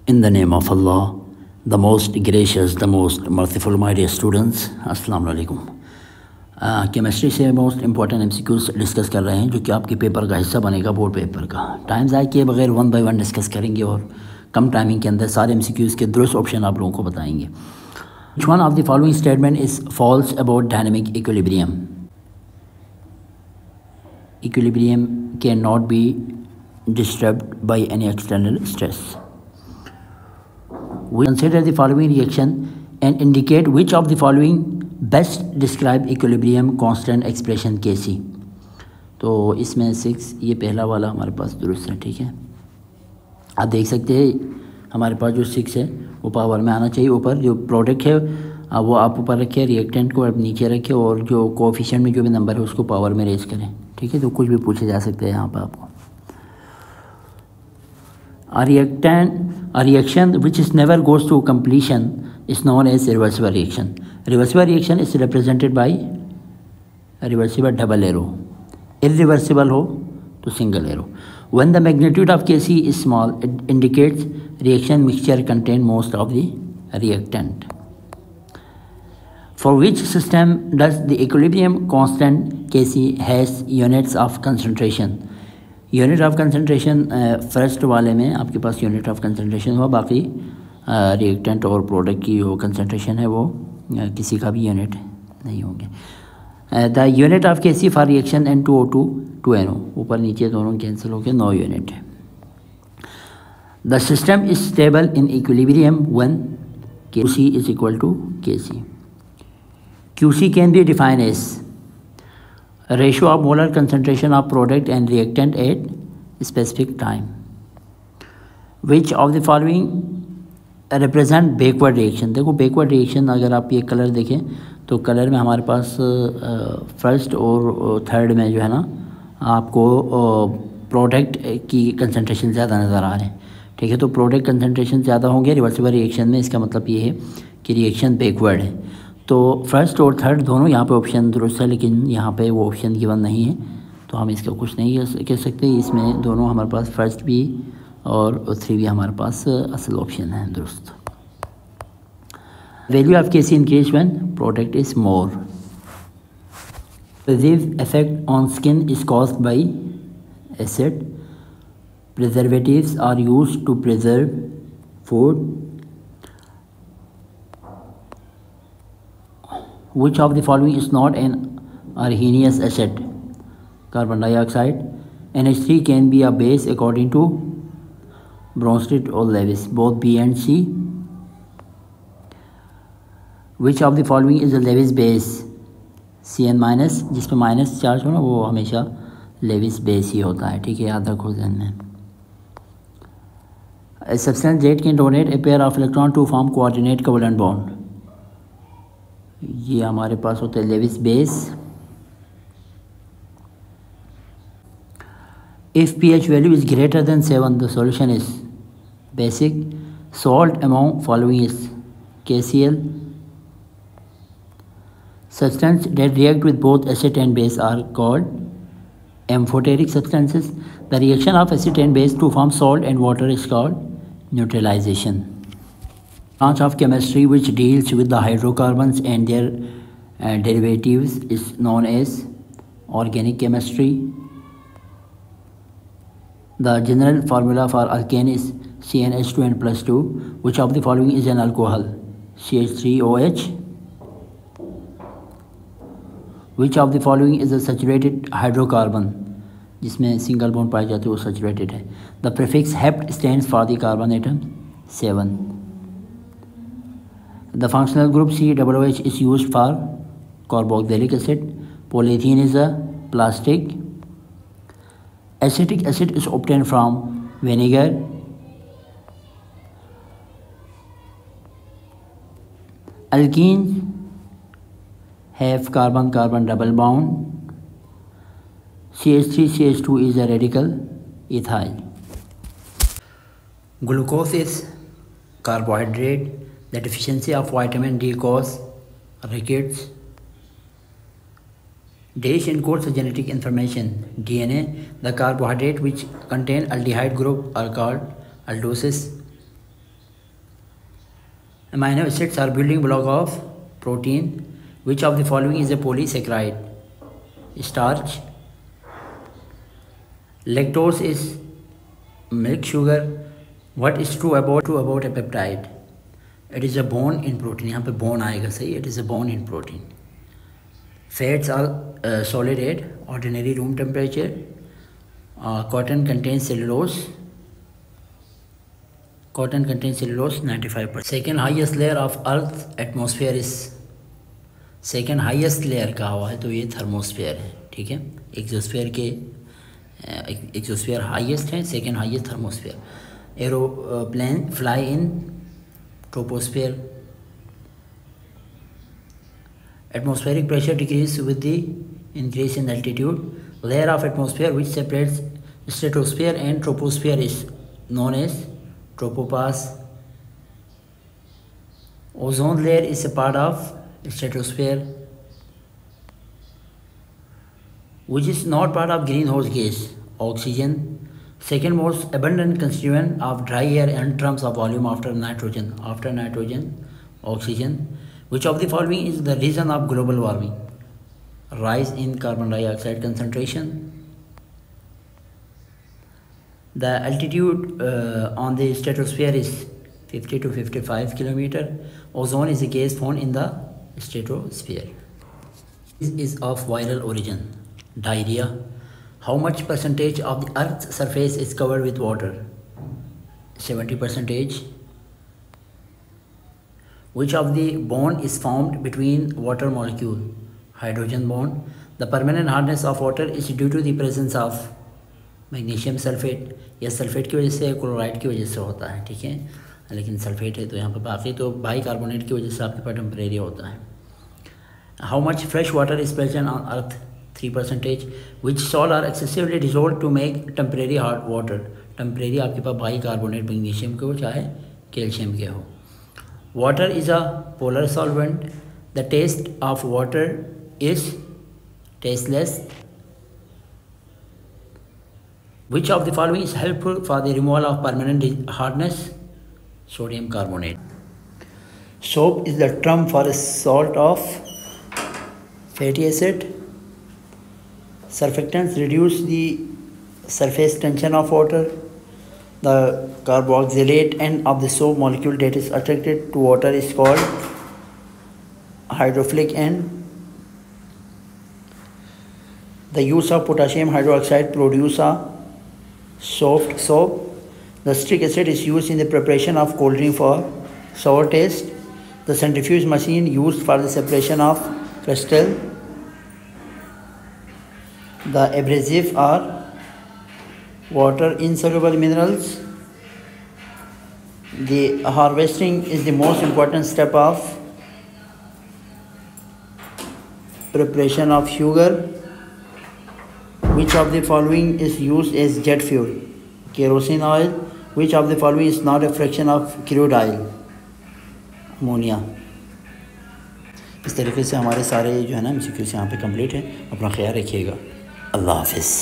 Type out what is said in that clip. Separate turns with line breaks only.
In the name of Allah, the most gracious, the most merciful, my dear students, अस्सलाम वालेकुम। Chemistry से most important MCQs discuss कर रहे हैं जो कि आपके पेपर का हिस्सा बनेगा, बोर्ड पेपर का। टाइम ज़ाय किए बगैर 1 बाय 1 डिस्कस करेंगे और कम टाइमिंग के अंदर सारे MCQs के दुरुस्त ऑप्शन आप लोगों को बताएंगे। Which one of the following statement is false about dynamic equilibrium? Equilibrium cannot be disturbed by any external stress. We consider the following reaction and indicate which of the following best describe equilibrium constant expression Kc। तो इसमें 6 ये पहला वाला हमारे पास दुरुस्त है, ठीक है। आप देख सकते हैं हमारे पास जो 6 है वो पावर में आना चाहिए। ऊपर जो प्रोडक्ट है वो आप ऊपर रखें, रिएक्टेंट को आप नीचे रखें और जो कोएफिशिएंट में जो भी नंबर है उसको पावर में रेज करें, ठीक है। तो कुछ भी पूछे जा सकते हैं यहाँ पर आपको। A reaction which is never goes to completion is known as reversible reaction. Reversible reaction is represented by reversible double arrow. Irreversible हो तो single arrow. When the magnitude of Kc is small, it indicates reaction mixture contain most of the reactant. For which system does the equilibrium constant Kc has units of concentration? Unit of concentration first वाले में आपके पास unit of concentration हुआ, बाकी reactant और product की जो concentration है वो किसी का भी यूनिट नहीं होंगे। The unit of Kc for reaction N2O2 2NO, ऊपर नीचे दोनों कैंसिल होकर 9 यूनिट है। The system is stable in equilibrium when Qc is equal to Kc। Qc can be defined as ratio of molar concentration of product and reactant at specific time. Which of the following represent backward reaction? देखो backward reaction अगर आप ये colour देखें तो colour में हमारे पास first और third में जो है ना आपको प्रोडक्ट की कंसंट्रेशन ज़्यादा नज़र आ रहे हैं, ठीक है। तो प्रोडक्ट कंसंट्रेशन ज़्यादा होंगे रिवर्सिबल रिएक्शन में, इसका मतलब ये है कि रिएक्शन बैकवर्ड है। तो फर्स्ट और थर्ड दोनों यहाँ पे ऑप्शन दुरुस्त है, लेकिन यहाँ पे वो ऑप्शन गिवन नहीं है तो हम इसका कुछ नहीं कह सकते। इसमें दोनों हमारे पास फर्स्ट भी और 3 भी हमारे पास असल ऑप्शन है दुरुस्त। Value of Kc increase when product is more. Preserve effect on skin is caused by acid. Preservatives are used to preserve food. Which of the following is not an Arrhenius acid? Carbon dioxide. NH3 can be a base according to Bronsted or Lewis, both B and C. Which of the following is a Lewis base? Cn minus, जिस पर minus charge हो ना वो हमेशा Lewis base ही होता है, ठीक है, याद रखो ध्यान में। A substance that can donate a pair of electron to form coordinate covalent bond. ये हमारे पास होता है Lewis base. If pH value is greater than 7 the solution is basic. Salt among following is KCl। Substance that react with both acid and base are called amphoteric substances. The reaction of acid and base to form salt and water is called neutralization. Branch of chemistry which deals with the hydrocarbons and their derivatives is known as organic chemistry. The general formula for alkane is CnH2n plus 2. Which of the following is an alcohol? CH3OH. Which of the following is a saturated hydrocarbon? जिसमें single bond पाए जाते हैं वो saturated है। The prefix hept stands for the carbon atom 7. The functional group COOH is used for carboxylic acid. Polyethylene is a plastic. Acetic acid is obtained from vinegar. Alkenes have carbon-carbon double bond. CH3CH2 is a radical ethyl. Glucose is carbohydrate. The deficiency of vitamin D causes rickets. Dash encodes genetic information. DNA. The carbohydrate which contain aldehyde group are called aldoses. Amino acids are building block of protein. Which of the following is a polysaccharide? Starch. Lactose is milk sugar. What is true about a peptide? It is a bond in protein. यहाँ पे bond आएगा सही. It is a bond in protein. Fats are solid at ordinary room temperature. Cotton contains cellulose. Cotton contains cellulose 95%. Second highest layer of Earth's atmosphere is. Second highest layer कहा हुआ है तो ये thermosphere है, ठीक है। एक्सोस्फेयर के exosphere highest है, second highest thermosphere. Aeroplane fly in troposphere. Atmospheric pressure decrease with the increase in altitude. Layer of atmosphere which separates stratosphere and troposphere is known as tropopause. Ozone layer is a part of stratosphere, which is not part of greenhouse gas. Oxygen, second most abundant constituent of dry air in terms of volume after nitrogen. After nitrogen, oxygen. Which of the following is the reason of global warming? Rise in carbon dioxide concentration. The altitude on the stratosphere is 50 to 55 kilometer. Ozone is a gas found in the stratosphere. This is of viral origin. Diarrhea. How much percentage of the Earth's surface is covered with water? 70%. Which of the bond is formed between water molecule? Hydrogen bond. The permanent hardness of water is due to the presence of magnesium sulfate. यह sulphate की वजह से, chloride की वजह से होता है, ठीक है। लेकिन सल्फेट है तो यहाँ पर बाकी तो बाइकार्बोनेट की वजह से आपके पास टेम्परेरी होता है। How much fresh water is present on earth? 3%. Which salt are excessively dissolve to make temporary hard water? Temporary आपके पास बाइकार्बोनेट मैग्नीशियम के हो चाहे कैल्शियम के हो। Water is a polar solvent. The taste of water is tasteless. Which of the following is helpful for the removal of permanent hardness? Sodium carbonate. Soap is the term for a salt of fatty acid. Surfactants reduce the surface tension of water. The carboxylate end of the soap molecule that is attracted to water is called hydrophilic end. The use of potassium hydroxide produces a soft soap. The citric acid is used in the preparation of cold drink for sour taste. The centrifuge machine used for the separation of crystal. The abrasives are water insoluble minerals. The harvesting is the most important step of preparation of sugar. Which of the following is used as jet fuel? Kerosene oil. Which of the following is not a fraction of crude oil? Ammonia. इस तरीके से हमारे सारे जो है ना MCQs यहाँ पे कंप्लीट है। अपना ख्याल रखिएगा। अल्लाह हाफिज़।